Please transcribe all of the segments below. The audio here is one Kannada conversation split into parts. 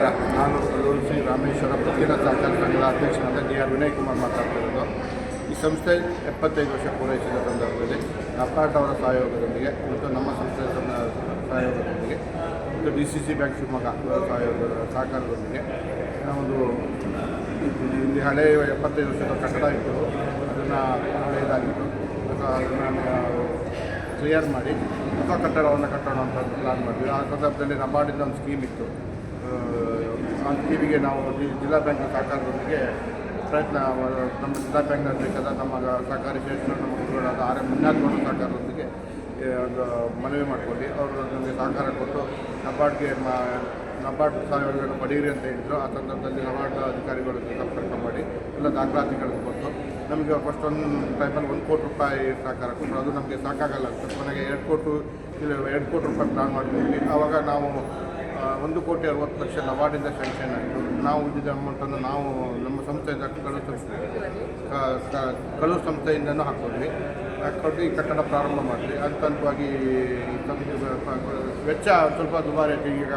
ನಾನು ಕಲ್ಲೂರು ಶ್ರೀ ರಾಮೇಶ್ವರ ಪ್ರತಿನ ಸಹಕಾರ ಸಂಘದ ಅಧ್ಯಕ್ಷರಾದ ಡಿ.ಆರ್. ವಿನಯ್ ಕುಮಾರ್ ಮಾತಾಡ್ತಿರೋದು. ಈ ಸಂಸ್ಥೆ 75 ವರ್ಷ ಪೂರೈಸಿದ ಸಂದರ್ಭದಲ್ಲಿ ನಪಾರ್ಟ್ ಅವರ ಸಹಯೋಗದೊಂದಿಗೆ ಮತ್ತು ನಮ್ಮ ಸಂಸ್ಥೆಯ ಸಹಯೋಗದೊಂದಿಗೆ ಮತ್ತು DCC ಬ್ಯಾಂಕ್ ಶಿವಮೊಗ್ಗ ಸಹಕಾರದೊಂದಿಗೆ ಒಂದು ಇಲ್ಲಿ ಹಳೆಯ 75 ವರ್ಷದ ಕಟ್ಟಡ ಇತ್ತು. ಅದನ್ನು ಹಳೆಯದಾಗಿತ್ತು. ಅದನ್ನು ಕ್ಲಿಯರ್ ಮಾಡಿ ಹೊಸ ಕಟ್ಟಡವನ್ನು ಕಟ್ಟೋಣ ಅಂತ ಪ್ಲಾನ್ ಮಾಡಿದ್ವಿ. ಆ ಸಂದರ್ಭದಲ್ಲಿ ನಬಾರ್ಡಿಂದ ಒಂದು ಸ್ಕೀಮ್ ಇತ್ತು. ಆ ಸ್ಕೀಮಿಗೆ ನಾವು ಜಿಲ್ಲಾ ಬ್ಯಾಂಕ್ನ ಸಹಕಾರದೊಂದಿಗೆ ಪ್ರಯತ್ನ ನಮ್ಮ ಜಿಲ್ಲಾ ಬ್ಯಾಂಕ್ನ ಅಧ್ಯಕ್ಷರಾದ ನಮ್ಮ ಸಹಕಾರಿ ಶ್ರೇಷ್ಠ ನಮ್ಮ ಗುರುಗಳಾದ ಆರ್. ಎಂ. ಮಂಜುನಾಥ್ ಸಹಕಾರದೊಂದಿಗೆ ಒಂದು ಮನವಿ ಮಾಡಿಕೊಂಡು ಅವರು ನಮಗೆ ಸಹಕಾರ ಕೊಟ್ಟು ನಬಾರ್ಡ್ ಸಹಯೋಗವನ್ನು ಪಡೆಯಿರಿ ಅಂತ ಹೇಳಿದರು. ಆ ಸಂದರ್ಭದಲ್ಲಿ ನಬಾರ್ಡ್ ಅಧಿಕಾರಿಗಳು ಸಂಪರ್ಕ ಮಾಡಿ ಎಲ್ಲ ದಾಖಲಾತಿಗಳನ್ನು ಕೊಟ್ಟು ನಮಗೆ ಫಸ್ಟ್ ಒಂದು ಟೈಮಲ್ಲಿ 1 ಕೋಟಿ ರೂಪಾಯಿ ಸಹಕಾರ ಕೊಟ್ಟರು. ಅದು ನಮಗೆ ಸಾಕಾಗಲ್ಲ ಅಂತ ಕೊನೆಗೆ 2 ಕೋಟಿ ರೂಪಾಯಿ ಪ್ಲಾನ್ ಮಾಡಿದ್ವಿ. ಆವಾಗ ನಾವು 1,60,00,000 ನಬಾರ್ಡಿಂದ ಸ್ಯಾಂಕ್ಷನ್ ಆಯಿತು. ನಾವು ಉಳಿದಿದ್ದ ಅಮೌಂಟನ್ನು ನಾವು ನಮ್ಮ ಸಂಸ್ಥೆಯಿಂದ ಕಳು ಸಂಸ್ಥೆಯಿಂದನೂ ಹಾಕ್ಕೊಂಡ್ವಿ. ಈ ಕಟ್ಟಡ ಪ್ರಾರಂಭ ಮಾಡಿದ್ವಿ. ಹಂತವಾಗಿ ವೆಚ್ಚ ಸ್ವಲ್ಪ ದುಬಾರಿ ಆಯಿತು. ಈಗ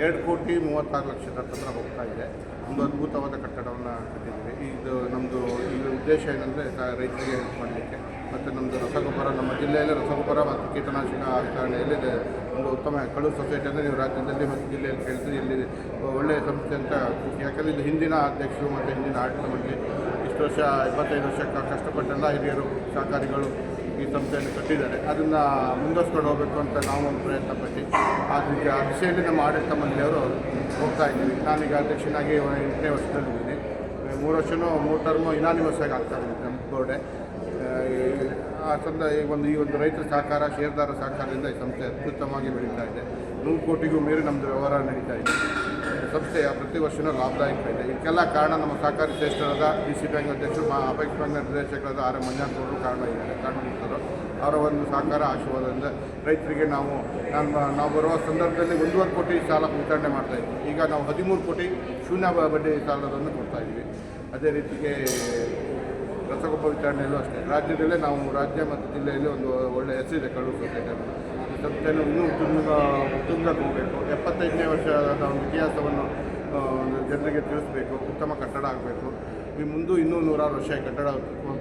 2,36,00,000 ಹತ್ರ ಹೋಗ್ತಾ ಇದೆ. ಒಂದು ಅದ್ಭುತವಾದ ಕಟ್ಟಡವನ್ನು ಕಟ್ಟಿದ್ದೀವಿ. ಇದು ನಮ್ಮದು ಈಗ ಉದ್ದೇಶ ಏನಂದರೆ ರೈತರಿಗೆ ಹೆಲ್ಪ್ ಮಾಡಲಿಕ್ಕೆ ಮತ್ತು ನಮ್ಮದು ರಸಗೊಬ್ಬರ ನಮ್ಮ ಜಿಲ್ಲೆಯಲ್ಲಿ ರಸಗೊಬ್ಬರ ಮತ್ತು ಕೀಟನಾಶಕ ವಿತರಣೆಯಲ್ಲಿ ಒಂದು ಉತ್ತಮ ಕಳೂರು ಸೊಸೈಟಿ ಅಂದರೆ ನೀವು ರಾಜ್ಯದಲ್ಲಿ ಮತ್ತು ಜಿಲ್ಲೆಯಲ್ಲಿ ಕೇಳಿದ್ರೆ ಇಲ್ಲಿ ಒಳ್ಳೆಯ ಸಂಸ್ಥೆ ಅಂತ. ಯಾಕಂದರೆ ಇದು ಹಿಂದಿನ ಅಧ್ಯಕ್ಷರು ಮತ್ತು ಹಿಂದಿನ ಆಡಳಿತ ಮಂಡಳಿ ಇಷ್ಟು ವರ್ಷ 25 ವರ್ಷ ಕಷ್ಟಪಟ್ಟೆಲ್ಲ ಹಿರಿಯರು ಸಹಕಾರಿಗಳು ಈ ಸಂಸ್ಥೆಯನ್ನು ಕಟ್ಟಿದ್ದಾರೆ. ಅದನ್ನು ಮುಂದುವರ್ಸ್ಕೊಂಡು ಹೋಗಬೇಕು ಅಂತ ನಾವು ಒಂದು ಪ್ರಯತ್ನ ಪಟ್ಟು ಆ ದಿಶೆಯಲ್ಲಿ ನಮ್ಮ ಆಡಳಿತ ಮಂಡಳಿಯವರು ಹೋಗ್ತಾ ಇದ್ದೀವಿ. ನಾನೀಗ ಅಧ್ಯಕ್ಷನಾಗಿ 8ನೇ ವರ್ಷದಲ್ಲಿದ್ದೀನಿ. 3 ವರ್ಷವೂ 3 ಟರ್ಮು ಇನಾನಿಮಸ್ ಆಗಿ ಆಗ್ತಾ ಇದ್ದೀನಿ ನಮ್ಮ ಬೋರ್ಡೆ. ಈ ಒಂದು ರೈತರ ಸಹಕಾರ ಷೇರ್ದಾರ ಸಹಕಾರದಿಂದ ಈ ಸಂಸ್ಥೆ ಅತ್ಯುತ್ತಮವಾಗಿ ಬೆಳೀತಾ ಇದೆ. 100 ಕೋಟಿಗೂ ಮೀರಿ ನಮ್ಮದು ವ್ಯವಹಾರ ನಡೀತಾ ಇದೆ. ಸಂಸ್ಥೆಯ ಪ್ರತಿ ವರ್ಷವೂ ಲಾಭದಾಯಕ ಇದೆ. ಇದಕ್ಕೆಲ್ಲ ಕಾರಣ ನಮ್ಮ ಸಹಕಾರಿ ಶ್ರೇಷ್ಠರಾದ DCC ಬ್ಯಾಂಕ್ ಅಧ್ಯಕ್ಷರು ಅಪೆಕ್ಸ್ ಬ್ಯಾಂಕ್ನ ನಿರ್ದೇಶಕರಾದ ಆರ್. ಎಂ. ಮಂಜುನಾಥ್ ಅವರು ಕಾರಣವಿದ್ದಾರೆ. ಅವರ ಒಂದು ಸಹಕಾರ ಆಶೀರ್ವಾದದಿಂದ ರೈತರಿಗೆ ನಾವು ಬರುವ ಸಂದರ್ಭದಲ್ಲಿ 1.5 ಕೋಟಿ ಸಾಲ ವಿತರಣೆ ಮಾಡ್ತಾಯಿದ್ವಿ. ಈಗ ನಾವು 13 ಕೋಟಿ ಶೂನ್ಯ ಬಡ್ಡಿ ಸಾಲವನ್ನು ಕೊಡ್ತಾಯಿದ್ವಿ. ಅದೇ ರೀತಿಗೆ ರಸಗೊಬ್ಬರ ವಿತರಣೆಯಲ್ಲೂ ಅಷ್ಟೇ ರಾಜ್ಯದಲ್ಲೇ ನಾವು ರಾಜ್ಯ ಮತ್ತು ಜಿಲ್ಲೆಯಲ್ಲಿ ಒಂದು ಒಳ್ಳೆಯ ಹೆಸರಿದೆ ಕಳೂರು ಸೊಸೈಟಿಯಲ್ಲಿ. ಈ ಸಂಸ್ಥೆಯನ್ನು ಇನ್ನೂ ಉತ್ತುಂಗಕ್ಕೆ ಹೋಗಬೇಕು. 75ನೇ ವರ್ಷದ ಒಂದು ಇತಿಹಾಸವನ್ನು ಜನರಿಗೆ ತಿಳಿಸ್ಬೇಕು. ಉತ್ತಮ ಕಟ್ಟಡ ಆಗಬೇಕು. ಈ ಮುಂದೆ ಇನ್ನೂ 100 ವರ್ಷ ಈ ಕಟ್ಟಡ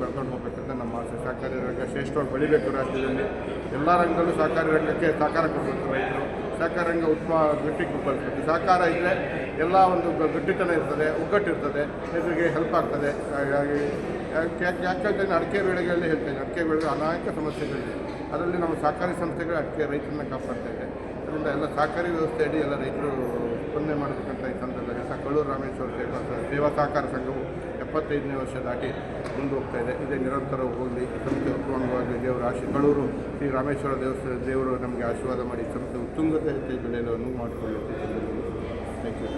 ಬೆಳ್ಕೊಂಡು ಹೋಗ್ಬೇಕಂತ ನಮ್ಮ ಆಸೆ. ಸಹಕಾರಿ ರಂಗ ಶ್ರೇಷ್ಠವಾಗಿ ಬೆಳಿಬೇಕು. ರಾಜ್ಯದಲ್ಲಿ ಎಲ್ಲ ರಂಗದಲ್ಲೂ ಸಹಕಾರಿ ರಂಗಕ್ಕೆ ಸಹಕಾರ ಕೊಡಬೇಕು. ರೈತರು ಸಹಕಾರ ರಂಗ ಉತ್ತಮ ಗಟ್ಟಿಗೆ ಬರಬೇಕು. ಸಹಕಾರ ಇದ್ದರೆ ಎಲ್ಲ ಒಂದು ಗಟ್ಟಿತನ ಇರ್ತದೆ, ಒಗ್ಗಟ್ಟಿರ್ತದೆ, ರೈತರಿಗೆ ಹೆಲ್ಪ್ ಆಗ್ತದೆ. ಹಾಗಾಗಿ ಯಾಕಂದರೆ ಅಡಿಕೆ ಬೆಳೆಗಳಲ್ಲಿ ಹೇಳ್ತೇನೆ, ಅಡಿಕೆ ಬೆಳೆಗೆ ಅನೇಕ ಸಮಸ್ಯೆಗಳಿದೆ. ಅದರಲ್ಲಿ ನಮ್ಮ ಸಹಕಾರಿ ಸಂಸ್ಥೆಗಳು ಅಡಿಕೆ ರೈತರನ್ನ ಕಾಪಾಡ್ತಾ ಇದೆ. ಅದರಿಂದ ಎಲ್ಲ ಸಹಕಾರಿ ವ್ಯವಸ್ಥೆಯಡಿ ಎಲ್ಲ ರೈತರು ಸ್ಪಂದನೆ ಮಾಡಬೇಕಂತ ಈ ಸಂದರ್ಭದಲ್ಲಿ ಕಲ್ಲೂರು ರಾಮೇಶ್ವರ ಸೇವಾ ಸಹಕಾರ ಸಂಘವು 75ನೇ ವರ್ಷ ದಾಟಿ ಮುಂದೆ ಹೋಗ್ತಾ ಇದೆ. ಇದೇ ನಿರಂತರ ಹೋಗಲಿ. ಸಂಸ್ಥೆ ಉತ್ತಮವಾಗಿ ಕಲ್ಲೂರು ಶ್ರೀ ರಾಮೇಶ್ವರ ದೇವರು ನಮಗೆ ಆಶೀರ್ವಾದ ಮಾಡಿ ಸಂಸ್ಥೆ ಉತ್ತುಂಗತೆ ಬೆಳೆಯಲು ಮಾಡಿಕೊಳ್ಳುತ್ತೆ. Thank you.